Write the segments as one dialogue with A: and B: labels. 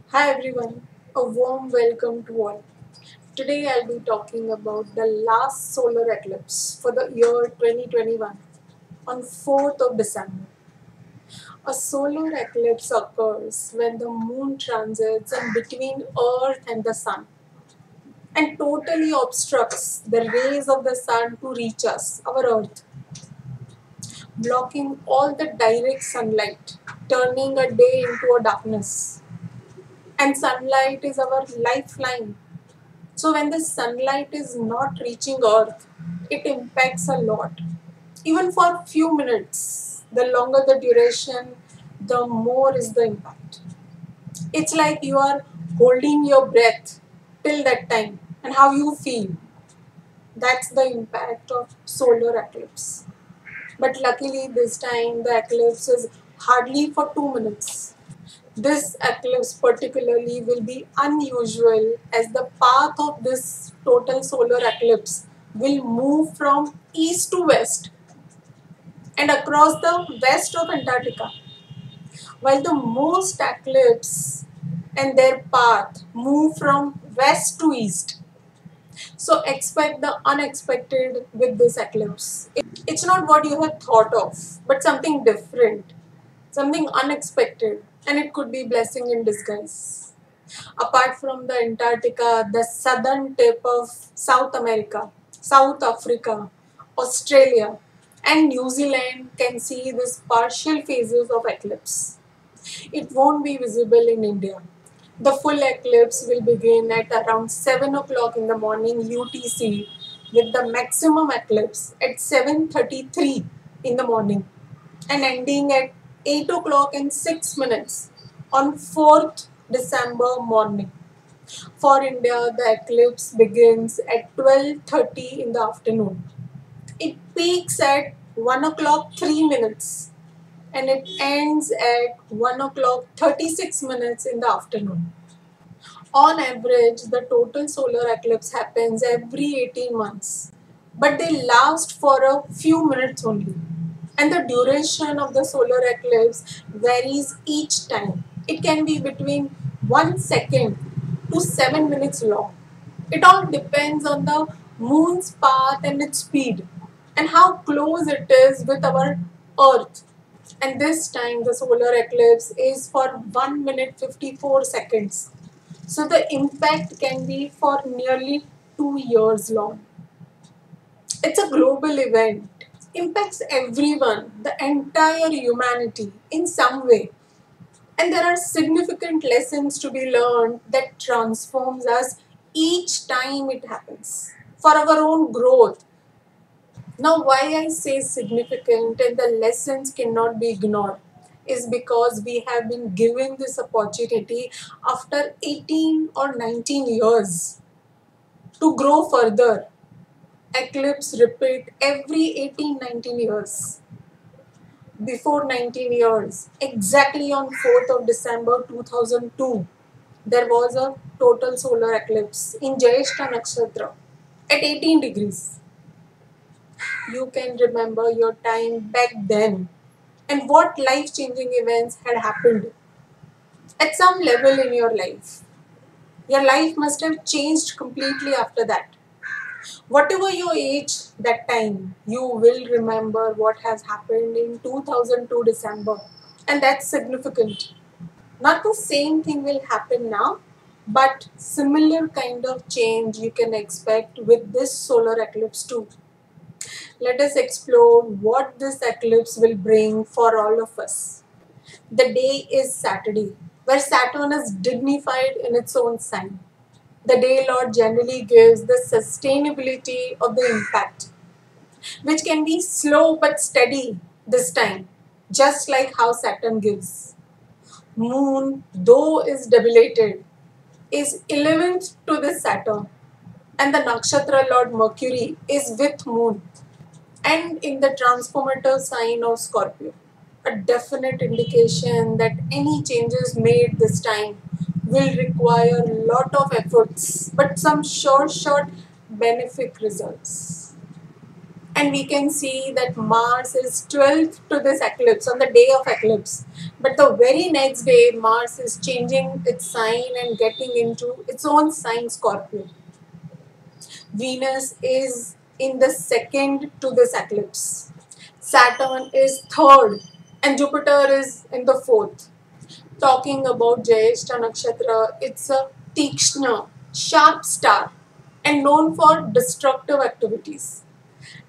A: Hi everyone, a warm welcome to all. Today I'll be talking about the last solar eclipse for the year 2021 on 4th of December. A solar eclipse occurs when the moon transits in between Earth and the sun and totally obstructs the rays of the sun to reach us, our Earth, blocking all the direct sunlight, turning a day into a darkness. And sunlight is our lifeline. So when the sunlight is not reaching Earth, it impacts a lot. Even for few minutes, the longer the duration, the more is the impact. It's like you are holding your breath till that time and how you feel. That's the impact of solar eclipse. But luckily this time the eclipse is hardly for 2 minutes. This eclipse particularly will be unusual as the path of this total solar eclipse will move from east to west and across the west of Antarctica, while the most eclipse and their path move from west to east. So expect the unexpected with this eclipse. It's not what you have thought of, but something different, something unexpected, and it could be blessing in disguise. Apart from the Antarctica, the southern tip of South America, South Africa, Australia, and New Zealand can see these partial phases of eclipse. It won't be visible in India. The full eclipse will begin at around 7 o'clock in the morning UTC with the maximum eclipse at 7:33 in the morning and ending at 8 o'clock and 6 minutes on 4th December morning. For India, the eclipse begins at 12:30 in the afternoon. It peaks at 1 o'clock 3 minutes and it ends at 1 o'clock 36 minutes in the afternoon. On average, the total solar eclipse happens every 18 months, but they last for a few minutes only. And the duration of the solar eclipse varies each time. It can be between 1 second to 7 minutes long. It all depends on the moon's path and its speed and how close it is with our earth. And this time the solar eclipse is for 1 minute 54 seconds. So the impact can be for nearly 2 years long. It's a global event, impacts everyone, the entire humanity in some way. And there are significant lessons to be learned that transforms us each time it happens for our own growth. Now, why I say significant and the lessons cannot be ignored is because we have been given this opportunity after 18 or 19 years to grow further. Eclipse repeat every 18-19 years. Before 19 years, exactly on 4th of December 2002, there was a total solar eclipse in Jayeshta nakshatra at 18 degrees. You can remember your time back then and what life-changing events had happened at some level in your life. Your life must have changed completely after that. Whatever your age that time, you will remember what has happened in 2002 December. And that's significant. Not the same thing will happen now, but similar kind of change you can expect with this solar eclipse too. Let us explore what this eclipse will bring for all of us. The day is Saturday, where Saturn is dignified in its own sign. The day Lord generally gives the sustainability of the impact, which can be slow but steady this time, just like how Saturn gives. Moon, though is debilitated, is 11th to this Saturn, and the nakshatra Lord Mercury is with Moon and in the transformative sign of Scorpio. A definite indication that any changes made this time will require a lot of efforts, but some short benefic results. And we can see that Mars is 12th to this eclipse on the day of eclipse. But the very next day, Mars is changing its sign and getting into its own sign, Scorpio. Venus is in the second to this eclipse. Saturn is third and Jupiter is in the fourth. Talking about Jayeshta nakshatra, it's a Tikshna, sharp star and known for destructive activities.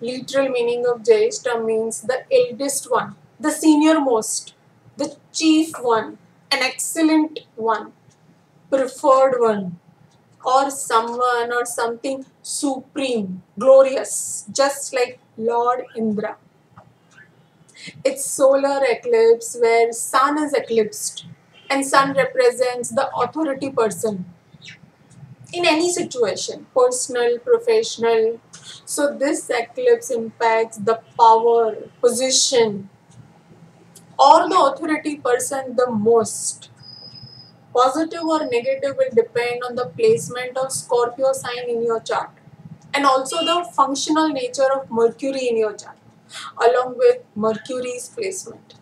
A: Literal meaning of Jayeshta means the eldest one, the senior most, the chief one, an excellent one, preferred one, or someone or something supreme, glorious, just like Lord Indra. It's solar eclipse where sun is eclipsed and sun represents the authority person in any situation, personal, professional. So this eclipse impacts the power, position, or the authority person the most. Positive or negative will depend on the placement of Scorpio sign in your chart and also the functional nature of Mercury in your chart along with Mercury's placement.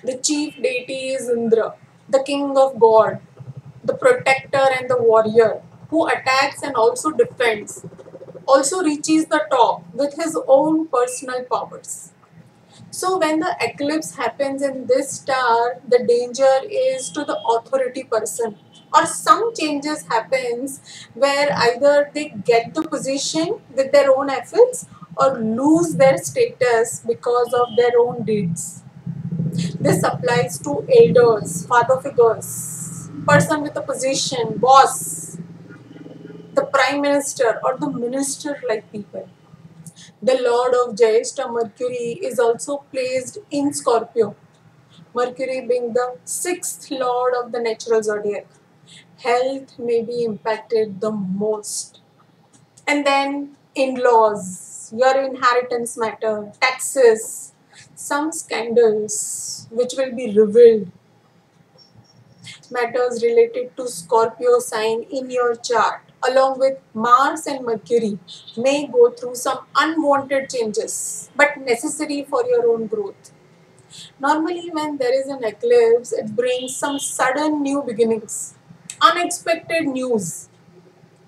A: The chief deity is Indra, the king of God, the protector and the warrior who attacks and also defends, also reaches the top with his own personal powers. So when the eclipse happens in this star, the danger is to the authority person or some changes happens where either they get the position with their own efforts or lose their status because of their own deeds. This applies to elders, father figures, person with a position, boss, the prime minister or the minister like people. The lord of Jayeshta Mercury is also placed in Scorpio. Mercury being the sixth lord of the natural zodiac. Health may be impacted the most. And then in-laws, your inheritance matter, taxes, some scandals which will be revealed, matters related to Scorpio sign in your chart along with Mars and Mercury may go through some unwanted changes but necessary for your own growth. Normally when there is an eclipse, it brings some sudden new beginnings, unexpected news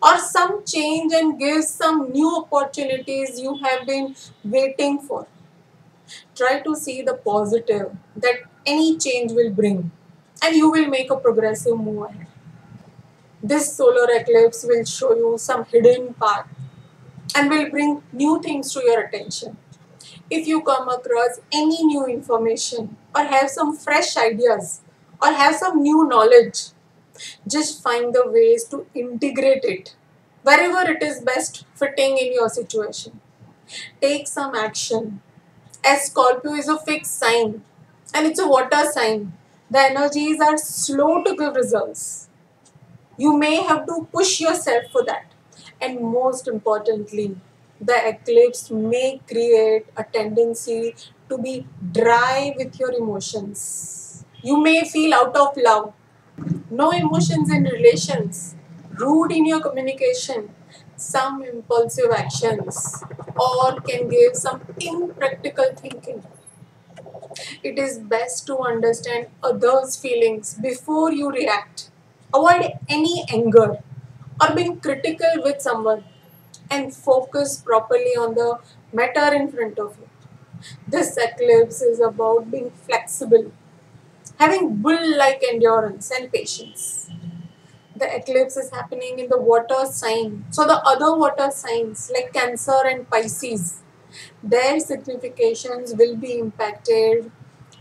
A: or some change and gives some new opportunities you have been waiting for. Try to see the positive that any change will bring and you will make a progressive move ahead. This solar eclipse will show you some hidden path and will bring new things to your attention. If you come across any new information or have some fresh ideas or have some new knowledge, just find the ways to integrate it wherever it is best fitting in your situation. Take some action. As Scorpio is a fixed sign and it's a water sign, the energies are slow to give results. You may have to push yourself for that. And most importantly, the eclipse may create a tendency to be dry with your emotions. You may feel out of love, no emotions in relations, rude in your communication, some impulsive actions, or can give some impractical thinking. It is best to understand others' feelings before you react. Avoid any anger or being critical with someone and focus properly on the matter in front of you. This eclipse is about being flexible, having bull like endurance and patience. The eclipse is happening in the water sign. So, the other water signs like Cancer and Pisces, their significations will be impacted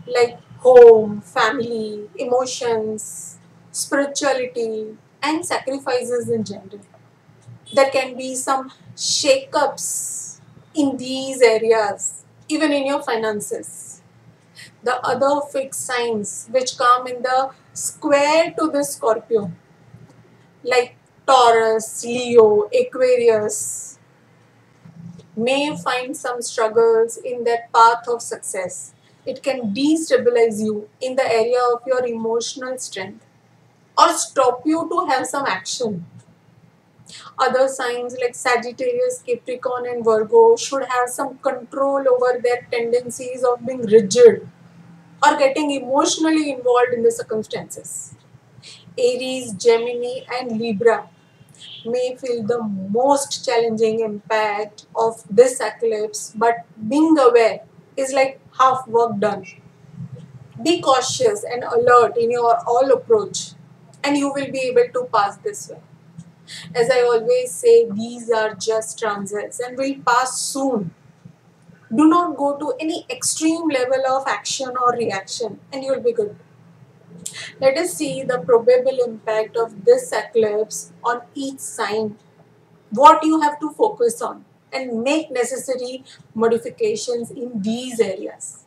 A: like home, family, emotions, spirituality, and sacrifices in general. There can be some shake-ups in these areas, even in your finances. The other fixed signs which come in the square to this Scorpio, like Taurus, Leo, Aquarius, may find some struggles in that path of success. It can destabilize you in the area of your emotional strength or stop you to have some action. Other signs like Sagittarius, Capricorn, and Virgo should have some control over their tendencies of being rigid or getting emotionally involved in the circumstances. Aries, Gemini, and Libra may feel the most challenging impact of this eclipse, but being aware is like half work done. Be cautious and alert in your all approach, and you will be able to pass this way. As I always say, these are just transits and will pass soon. Do not go to any extreme level of action or reaction, and you'll be good. Let us see the probable impact of this eclipse on each sign, what you have to focus on, and make necessary modifications in these areas.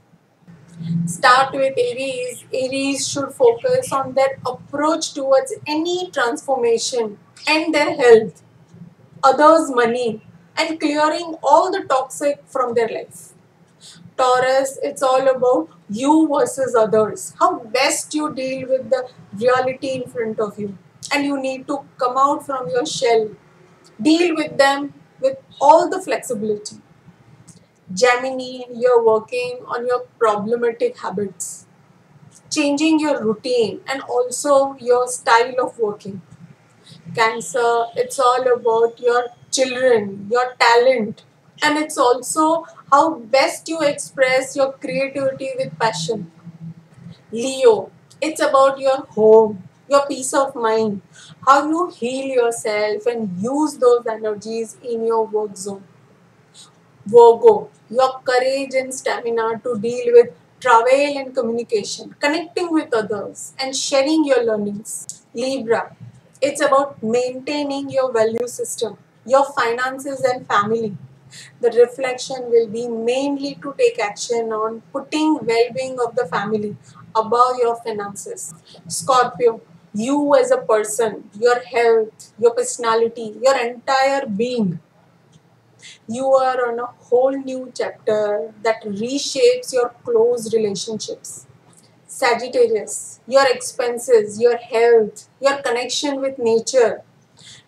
A: Start with Aries. Aries should focus on their approach towards any transformation and their health, others' money, and clearing all the toxic from their life. Taurus, it's all about you versus others. How best you deal with the reality in front of you. And you need to come out from your shell. Deal with them with all the flexibility. Gemini, you're working on your problematic habits, changing your routine and also your style of working. Cancer, it's all about your children, your talent, and it's also how best you express your creativity with passion. Leo, it's about your home, your peace of mind, how you heal yourself and use those energies in your work zone. Virgo, your courage and stamina to deal with travel and communication, connecting with others, and sharing your learnings. Libra, it's about maintaining your value system, your finances, and family. The reflection will be mainly to take action on putting well-being of the family above your finances. Scorpio, you as a person, your health, your personality, your entire being, you are on a whole new chapter that reshapes your close relationships. Sagittarius, your expenses, your health, your connection with nature,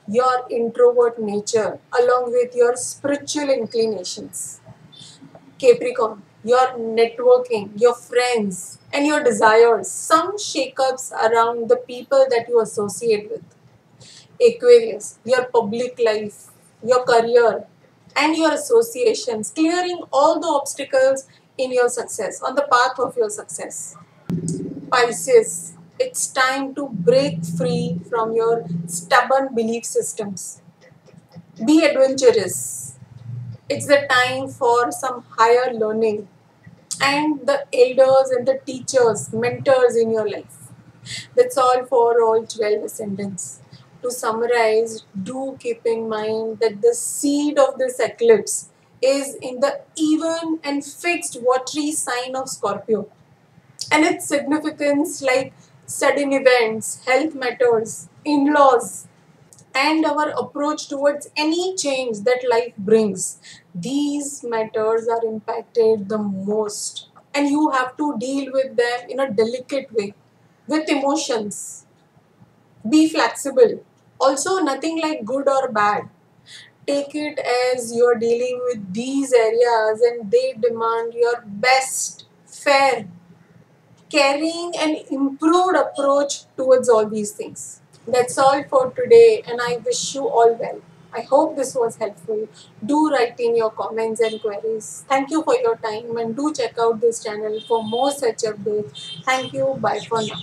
A: your introvert nature, along with your spiritual inclinations. Capricorn, your networking, your friends, and your desires, some shakeups around the people that you associate with. Aquarius, your public life, your career, and your associations, clearing all the obstacles in your success, on the path of your success. Pisces, it's time to break free from your stubborn belief systems. Be adventurous. It's the time for some higher learning and the elders and the teachers, mentors in your life. That's all for all 12 ascendants. To summarize, do keep in mind that the seed of this eclipse is in the even and fixed watery sign of Scorpio. And its significance, like sudden events, health matters, in laws, and our approach towards any change that life brings, these matters are impacted the most. And you have to deal with them in a delicate way with emotions. Be flexible. Also, nothing like good or bad. Take it as you're dealing with these areas and they demand your best, fair, caring, and improved approach towards all these things. That's all for today, and I wish you all well. I hope this was helpful. Do write in your comments and queries. Thank you for your time, and do check out this channel for more such updates. Thank you. Bye for now.